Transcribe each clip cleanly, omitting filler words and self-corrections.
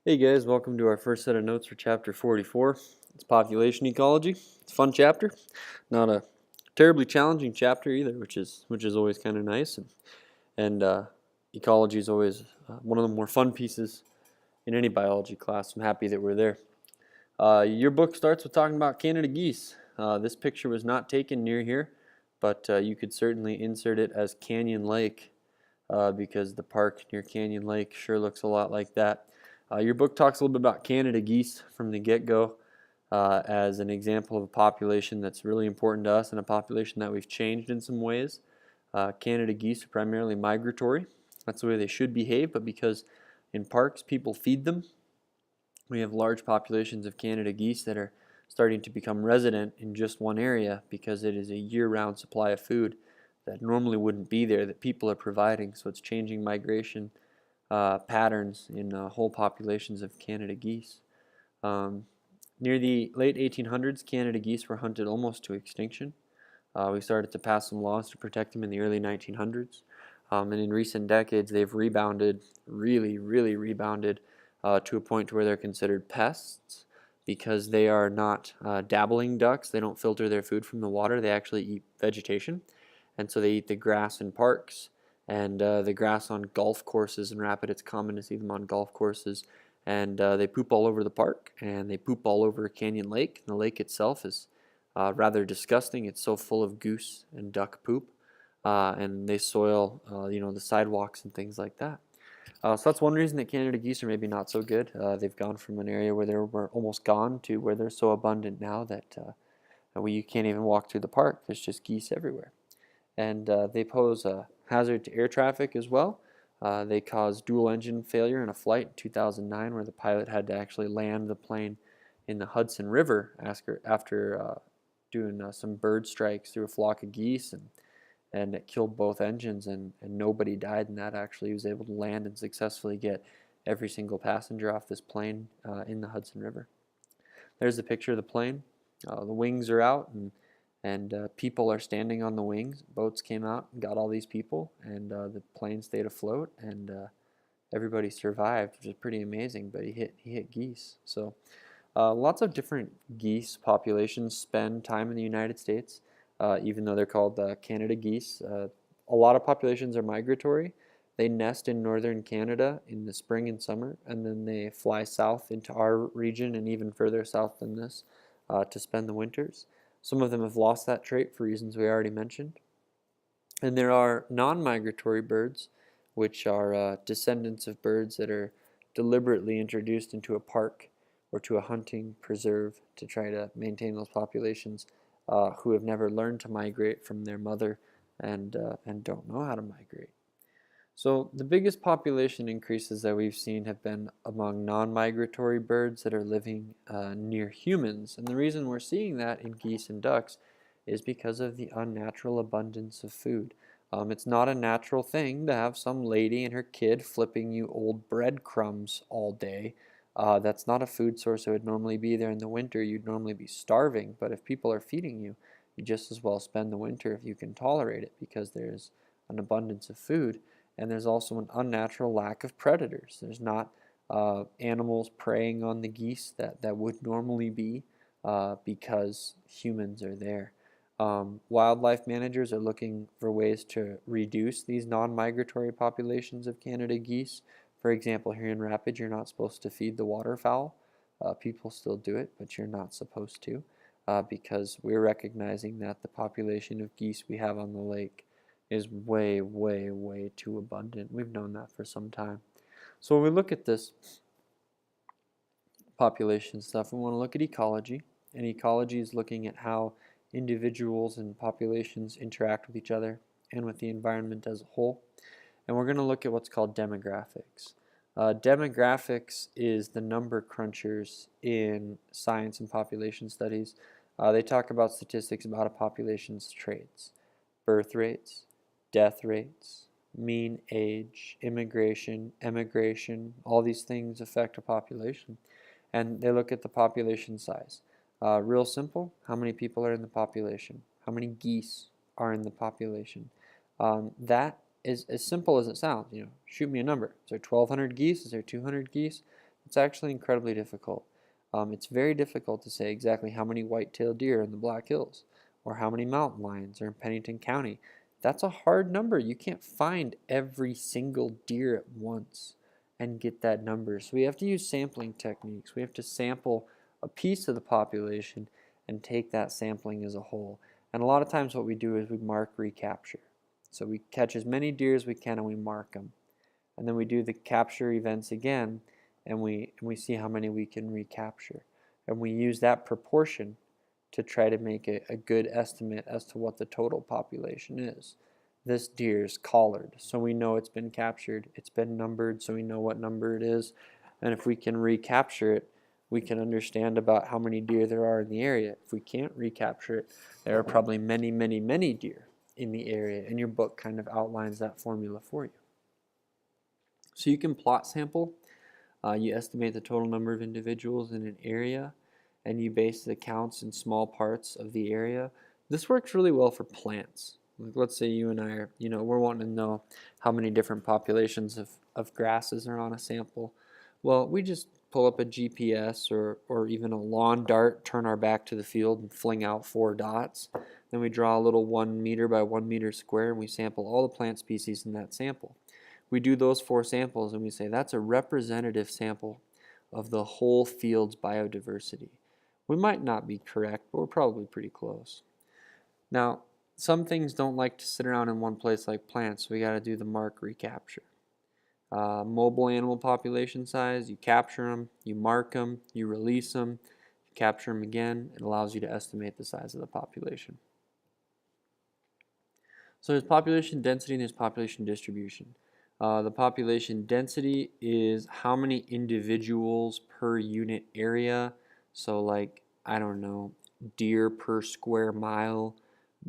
Hey guys, welcome to our first set of notes for chapter 44. It's population ecology. It's a fun chapter. Not a terribly challenging chapter either, which is always kind of nice. And ecology is always one of the more fun pieces in any biology class. I'm happy that we're there. Your book starts with talking about Canada geese. This picture was not taken near here, but you could certainly insert it as Canyon Lake because the park near Canyon Lake sure looks a lot like that. Your book talks a little bit about Canada geese from the get-go as an example of a population that's really important to us and a population that we've changed in some ways. Canada geese are primarily migratory. That's the way they should behave, but because in parks people feed them, we have large populations of Canada geese that are starting to become resident in just one area because it is a year-round supply of food that normally wouldn't be there that people are providing. So it's changing migration patterns in whole populations of Canada geese. Um, Near the late 1800s, Canada geese were hunted almost to extinction. We started to pass some laws to protect them in the early 1900s. And in recent decades, they've rebounded, really rebounded to a point where they're considered pests because they are not dabbling ducks. They don't filter their food from the water. They actually eat vegetation. And so they eat the grass in parks and the grass on golf courses in Rapid. It's common to see them on golf courses. And they poop all over the park and they poop all over Canyon Lake. And the lake itself is rather disgusting. It's so full of goose and duck poop, and they soil, the sidewalks and things like that. So that's one reason that Canada geese are maybe not so good. They've gone from an area where they were almost gone to where they're so abundant now that you can't even walk through the park. There's just geese everywhere, and they pose a hazard to air traffic as well. They caused dual engine failure in a flight in 2009 where the pilot had to actually land the plane in the Hudson River after doing some bird strikes through a flock of geese, and it killed both engines, and nobody died in that. Actually, he was able to land and successfully get every single passenger off this plane in the Hudson River. There's the picture of the plane. The wings are out, and people are standing on the wings. Boats came out and got all these people, and the plane stayed afloat, and everybody survived, which is pretty amazing. But he hit geese. So lots of different geese populations spend time in the United States, even though they're called Canada geese. A lot of populations are migratory. They nest in northern Canada in the spring and summer, and then they fly south into our region and even further south than this to spend the winters. Some of them have lost that trait for reasons we already mentioned. And there are non-migratory birds, which are descendants of birds that are deliberately introduced into a park or to a hunting preserve to try to maintain those populations, who have never learned to migrate from their mother and don't know how to migrate. So the biggest population increases that we've seen have been among non-migratory birds that are living near humans. And the reason we're seeing that in geese and ducks is because of the unnatural abundance of food. It's not a natural thing to have some lady and her kid flipping you old breadcrumbs all day. That's not a food source that would normally be there in the winter. You'd normally be starving, but if people are feeding you, you just as well spend the winter if you can tolerate it because there's an abundance of food. And there's also an unnatural lack of predators. There's not animals preying on the geese that would normally be because humans are there. Wildlife managers are looking for ways to reduce these non-migratory populations of Canada geese. For example, here in Rapid, you're not supposed to feed the waterfowl. People still do it, but you're not supposed to because we're recognizing that the population of geese we have on the lake is way too abundant. We've known that for some time. So when we look at this population stuff, we want to look at ecology. And ecology is looking at how individuals and populations interact with each other and with the environment as a whole. And we're going to look at what's called demographics. Demographics is the number crunchers in science and population studies. They talk about statistics about a population's traits, birth rates, death rates, mean age, immigration, emigration, all these things affect a population. And they look at the population size. Real simple, how many people are in the population? How many geese are in the population? That is as simple as it sounds. Shoot me a number. Is there 1,200 geese? Is there 200 geese? The It's actually incredibly difficult. It's very difficult to say exactly how many white-tailed deer are in the Black Hills or how many mountain lions are in Pennington County. That's a hard number. You can't find every single deer at once and get that number. So we have to use sampling techniques. We have to sample a piece of the population and take that sampling as a whole. And a lot of times what we do is we mark recapture. So we catch as many deer as we can and we mark them. And then we do the capture events again and we see how many we can recapture. And we use that proportion to try to make a good estimate as to what the total population is. This deer is collared, so we know it's been captured. It's been numbered, so we know what number it is. And if we can recapture it, we can understand about how many deer there are in the area. If we can't recapture it, there are probably many, many, many deer in the area, and your book kind of outlines that formula for you. So you can plot sample. You estimate the total number of individuals in an area, and you base the counts in small parts of the area. This works really well for plants. Like let's say you and I are, we're wanting to know how many different populations of grasses are on a sample. Well, we just pull up a GPS or even a lawn dart, turn our back to the field and fling out 4 dots. Then we draw a little 1 meter by 1 meter square and we sample all the plant species in that sample. We do those 4 samples and we say that's a representative sample of the whole field's biodiversity. We might not be correct, but we're probably pretty close. Now, some things don't like to sit around in one place like plants, so we got to do the mark recapture. Mobile animal population size, you capture them, you mark them, you release them, you capture them again. It allows you to estimate the size of the population. So there's population density and there's population distribution. The population density is how many individuals per unit area. So like, I don't know, deer per square mile,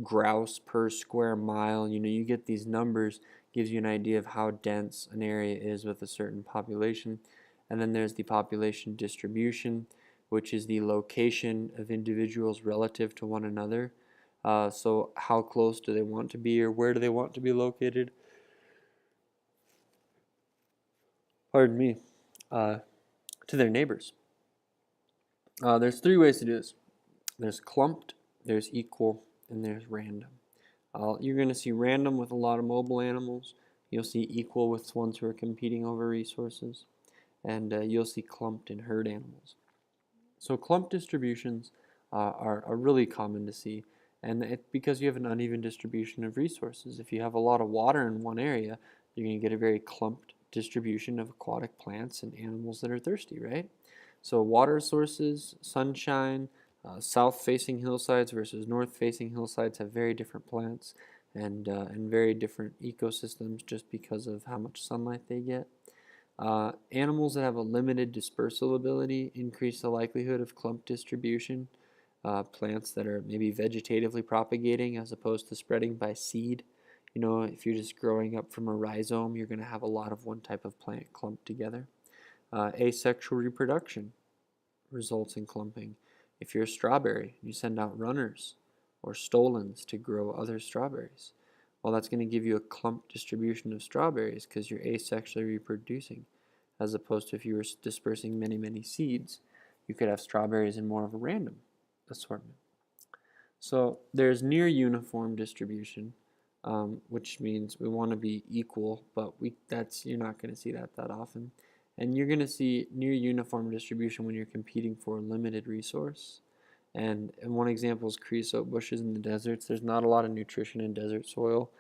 grouse per square mile. You get these numbers, gives you an idea of how dense an area is with a certain population. And then there's the population distribution, which is the location of individuals relative to one another. So how close do they want to be, or where do they want to be located? Pardon me, to their neighbors. There's 3 ways to do this. There's clumped, there's equal, and there's random. You're going to see random with a lot of mobile animals. You'll see equal with ones who are competing over resources. And you'll see clumped and herd animals. So clumped distributions are really common to see. And it's because you have an uneven distribution of resources. If you have a lot of water in one area, you're going to get a very clumped distribution of aquatic plants and animals that are thirsty, right? So water sources, sunshine, south-facing hillsides versus north-facing hillsides have very different plants and very different ecosystems just because of how much sunlight they get. Animals that have a limited dispersal ability increase the likelihood of clump distribution. Plants that are maybe vegetatively propagating as opposed to spreading by seed. If you're just growing up from a rhizome, you're going to have a lot of one type of plant clumped together. Asexual reproduction results in clumping. If you're a strawberry, you send out runners or stolons to grow other strawberries. Well, that's going to give you a clump distribution of strawberries because you're asexually reproducing, as opposed to if you were dispersing many, many seeds, you could have strawberries in more of a random assortment. So there's near uniform distribution, which means we want to be equal, but you're not going to see that often. And you're going to see near uniform distribution when you're competing for a limited resource. And one example is creosote bushes in the deserts. There's not a lot of nutrition in desert soil,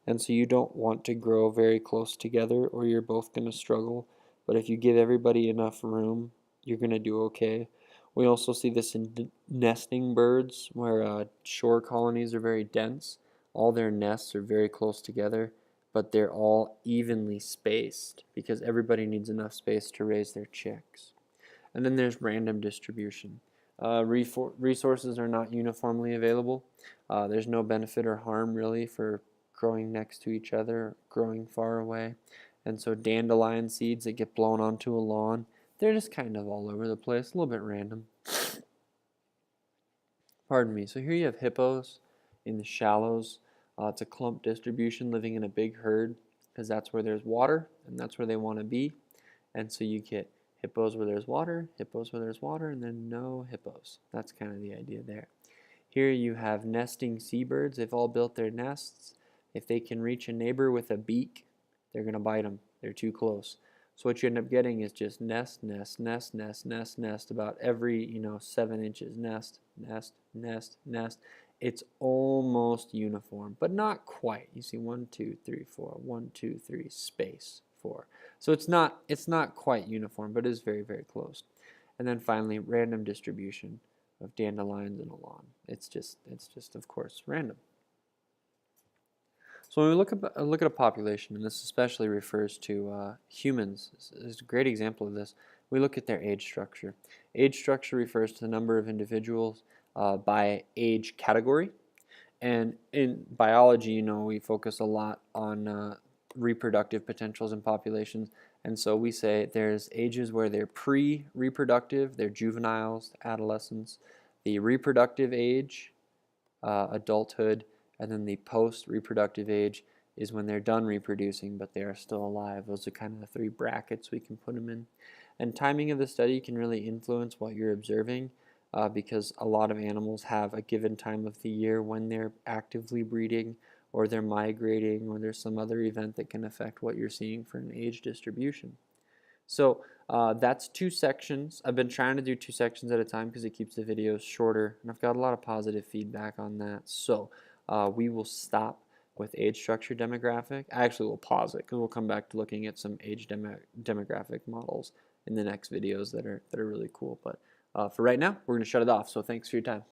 and so you don't want to grow very close together or you're both going to struggle. But if you give everybody enough room, you're going to do okay. We also see this in nesting birds where shore colonies are very dense. All their nests are very close together, but they're all evenly spaced because everybody needs enough space to raise their chicks. And then there's random distribution. Resources are not uniformly available. There's no benefit or harm really for growing next to each other or growing far away. And so dandelion seeds that get blown onto a lawn, they're just kind of all over the place, a little bit random. Pardon me. So here you have hippos in the shallows. It's a clump distribution living in a big herd because that's where there's water and that's where they want to be. And so you get Hippos where there's water, hippos where there's water, and then no hippos. That's kind of the idea there. Here you have nesting seabirds. They've all built their nests. If they can reach a neighbor with a beak, they're going to bite them. They're too close. So what you end up getting is just nest, nest, nest, nest, nest, nest, about every, 7 inches. Nest, nest, nest, nest. It's almost uniform, but not quite. You see 1, 2, 3, 4, 1, 2, 3, space, 4. So it's not quite uniform, but it is very, very close. And then finally, random distribution of dandelions in a lawn. It's just of course random. So when we look at a population, and this especially refers to humans, is a great example of this. We look at their age structure. Age structure refers to the number of individuals by age category. And in biology, we focus a lot on reproductive potentials in populations. And so we say there's ages where they're pre-reproductive, they're juveniles, adolescents, the reproductive age, adulthood, and then the post-reproductive age is when they're done reproducing but they are still alive. Those are kind of the 3 brackets we can put them in. And timing of the study can really influence what you're observing because a lot of animals have a given time of the year when they're actively breeding or they're migrating or there's some other event that can affect what you're seeing for an age distribution. So that's 2 sections. I've been trying to do 2 sections at a time because it keeps the videos shorter, and I've got a lot of positive feedback on that. So we will stop with age structure demographic. Actually, we'll pause it because we'll come back to looking at some age demographic models in the next videos that are really cool. But for right now, we're going to shut it off. So thanks for your time.